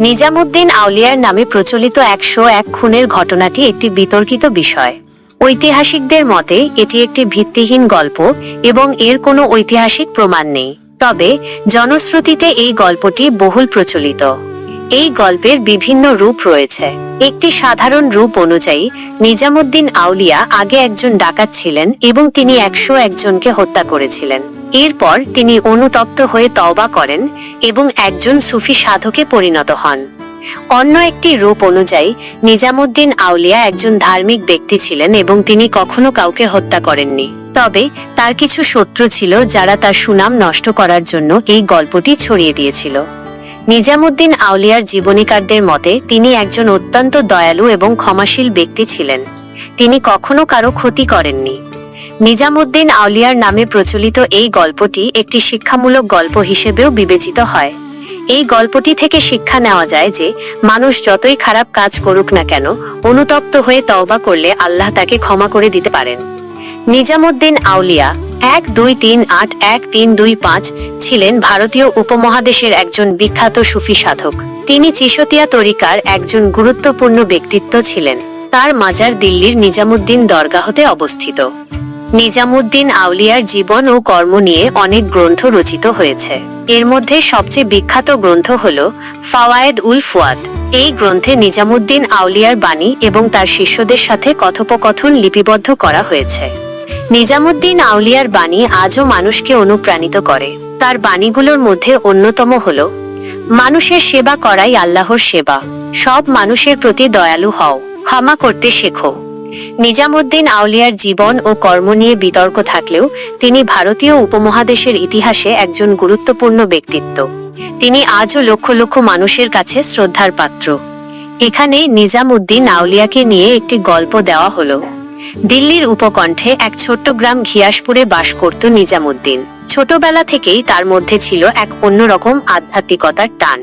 নিজামুদ্দিন আউলিয়ার নামে প্রচলিত 101 খুনের ঘটনাটি একটি বিতর্কিত বিষয়। ঐতিহাসিকদের মতে এটি একটি ভিত্তিহীন গল্প এবং এর কোনো ঐতিহাসিক প্রমাণ নেই। তবে জনশ্রুতিতে এই গল্পটি বহুল প্রচলিত। এই গল্পের বিভিন্ন রূপ রয়েছে। একটি সাধারণ রূপ অনুযায়ী নিজামুদ্দিন আউলিয়া আগে একজন ডাকাত ছিলেন এবং তিনি 101 জনকে হত্যা করেছিলেন। এরপর তিনি অনুতপ্ত হয়ে তওবা করেন এবং একজন সুফি সাধকে পরিণত হন। অন্য একটি রূপ অনুযায়ী নিজামুদ্দিন আউলিয়া একজন ধার্মিক ব্যক্তি ছিলেন এবং তিনি কখনো কাউকে হত্যা করেননি। তবে তার কিছু শত্রু ছিল যারা তার সুনাম নষ্ট করার জন্য এই গল্পটি ছড়িয়ে দিয়েছিল। নিজামুদ্দিন আউলিয়ার জীবনীকারদের মতে তিনি একজন অত্যন্ত দয়ালু এবং ক্ষমাশীল ব্যক্তি ছিলেন। তিনি কখনো কারো ক্ষতি করেননি। নিজামুদ্দিন আউলিয়ার নামে প্রচলিত এই গল্পটি একটি শিক্ষামূলক গল্প হিসেবেও বিবেচিত হয়। এই গল্পটি থেকে শিক্ষা নেওয়া যায় যে মানুষ যতই খারাপ কাজ করুক না কেন, অনুতপ্ত হয়ে তওবা করলে আল্লাহ তাকে ক্ষমা করে দিতে পারেন। নিজামুদ্দিন আউলিয়া 12381325 ছিলেন ভারতীয় উপমহাদেশের একজন বিখ্যাত সুফি সাধক। তিনি চিশতিয়া তরিকার একজন গুরুত্বপূর্ণ ব্যক্তিত্ব ছিলেন। তার মাজার দিল্লির নিজামুদ্দিন দরগাহতে অবস্থিত। নিজামুদ্দিন আউলিয়ার জীবন ও কর্ম নিয়ে অনেক গ্রন্থ রচিত হয়েছে। এর মধ্যে সবচেয়ে বিখ্যাত গ্রন্থ হল ফাওয়ায়েদ উল ফুয়াদ। এই গ্রন্থে নিজামুদ্দিন আউলিয়ার বাণী এবং তার শিষ্যদের সাথে কথোপকথন লিপিবদ্ধ করা হয়েছে। নিজামুদ্দিন আউলিয়ার বাণী আজও মানুষকে অনুপ্রাণিত করে। তার বাণীগুলোর মধ্যে অন্যতম হল, মানুষের সেবা করাই আল্লাহর সেবা, সব মানুষের প্রতি দয়ালু হও, ক্ষমা করতে শেখো। নিজামুদ্দিন আউলিয়ার জীবন ও কর্ম নিয়ে বিতর্ক থাকলেও তিনি ভারতীয় উপমহাদেশের ইতিহাসে একজন গুরুত্বপূর্ণ ব্যক্তিত্ব। তিনি আজও লক্ষ লক্ষ মানুষের কাছে শ্রদ্ধার পাত্র। এখানে নিজামুদ্দিন আউলিয়াকে নিয়ে একটি গল্প দেওয়া হলো। দিল্লির উপকণ্ঠে এক ছোট্ট গ্রাম ঘিয়াসপুরে বাস করত নিজামুদ্দিন। ছোটবেলা থেকেই তার মধ্যে ছিল এক অন্যরকম আধ্যাত্মিকতার টান।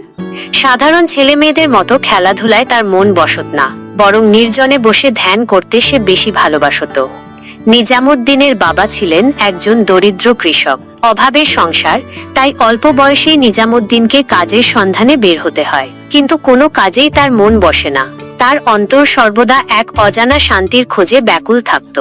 সাধারণ ছেলে মেয়েদের মতো খেলাধুলায় তার মন বসত না, বরং নির্জনে বসে ধ্যান করতে সে বেশি ভালোবাসত। নিজামুদ্দিনের বাবা ছিলেন একজন দরিদ্র কৃষক। অভাবের সংসার, তাই অল্প বয়সেই নিজামুদ্দিনকে কাজের সন্ধানে বের হতে হয়। কিন্তু কোনো কাজেই তার মন বসে না। তার অন্তর সর্বদা এক অজানা শান্তির খোঁজে ব্যাকুল থাকত।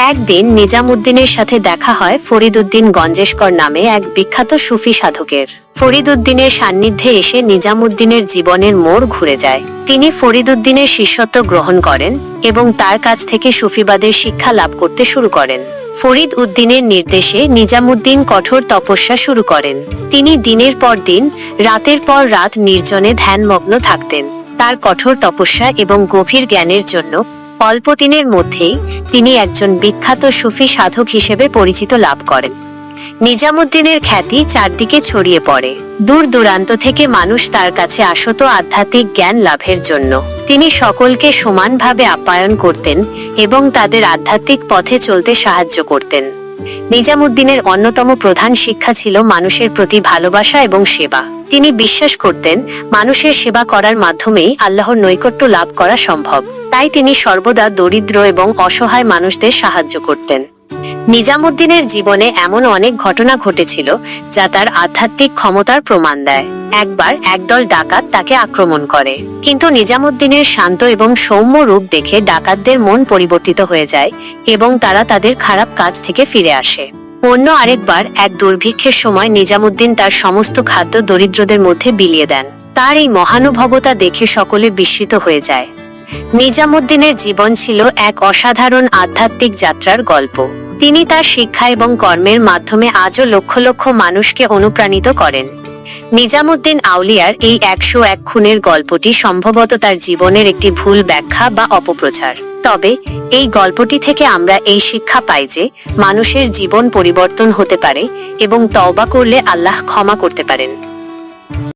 একদিন নিজামুদ্দিনের সাথে দেখা হয় ফরিদউদ্দিন গঞ্জেশকর নামে এক বিখ্যাত সুফি সাধকের। ফরিদউদ্দিনের সান্নিধ্যে এসে নিজামুদ্দিনের জীবনের মোড় ঘুরে যায়। তিনি ফরিদউদ্দিনের শিষ্যত্ব গ্রহণ করেন এবং তার কাছ থেকে সুফিবাদের শিক্ষা লাভ করতে শুরু করেন। ফরিদউদ্দিনের নির্দেশে নিজামুদ্দিন কঠোর তপস্যা শুরু করেন। তিনি দিনের পর দিন, রাতের পর রাত নির্জনে ধ্যানমগ্ন থাকতেন। তার কঠোর তপস্যা এবং গভীর জ্ঞানের জন্য অল্প দিনের মধ্যেই তিনি একজন বিখ্যাত সুফি সাধক হিসেবে পরিচিত লাভ করেন। নিজামুদ্দিনের খ্যাতি চারদিকে ছড়িয়ে পড়ে। দূর দূরান্ত থেকে মানুষ তার কাছে আসত আধ্যাত্মিক জ্ঞান লাভের জন্য। তিনি সকলকে সমানভাবে আপ্যায়ন করতেন এবং তাদের আধ্যাত্মিক পথে চলতে সাহায্য করতেন। নিজামুদ্দিনের অন্যতম প্রধান শিক্ষা ছিল মানুষের প্রতি ভালোবাসা এবং সেবা। তিনি বিশ্বাস করতেন মানুষের সেবা করার মাধ্যমেই আল্লাহর নৈকট্য লাভ করা সম্ভব। তাই তিনি সর্বদা দরিদ্র এবং অসহায় মানুষদের সাহায্য করতেন। নিজামুদ্দিনের জীবনে এমন অনেক ঘটনা ঘটেছিল যা তার আধ্যাত্মিক ক্ষমতার প্রমাণ দেয়। একবার একদল ডাকাত তাকে আক্রমণ করে, কিন্তু নিজামুদ্দিনের শান্ত এবং সৌম্য রূপ দেখে ডাকাতদের মন পরিবর্তিত হয়ে যায় এবং তারা তাদের খারাপ কাজ থেকে ফিরে আসে। অন্য আরেকবার এক দুর্ভিক্ষের সময় নিজামুদ্দিন তার সমস্ত খাদ্য দরিদ্রদের মধ্যে বিলিয়ে দেন। তার এই মহানুভবতা দেখে সকলে বিস্মিত হয়ে যায়। নিজামুদ্দিনের জীবন ছিল এক অসাধারণ আধ্যাত্মিক যাত্রার গল্প। তিনি তার শিক্ষা এবং কর্মের মাধ্যমে আজও লক্ষ লক্ষ মানুষকে অনুপ্রাণিত করেন। নিজামুদ্দিন আউলিয়ার এই 101 খুনের গল্পটি সম্ভবত তার জীবনের একটি ভুল ব্যাখ্যা বা অপপ্রচার। তবে এই গল্পটি থেকে আমরা এই শিক্ষা পাই যে মানুষের জীবন পরিবর্তন হতে পারে এবং তওবা করলে আল্লাহ ক্ষমা করতে পারেন।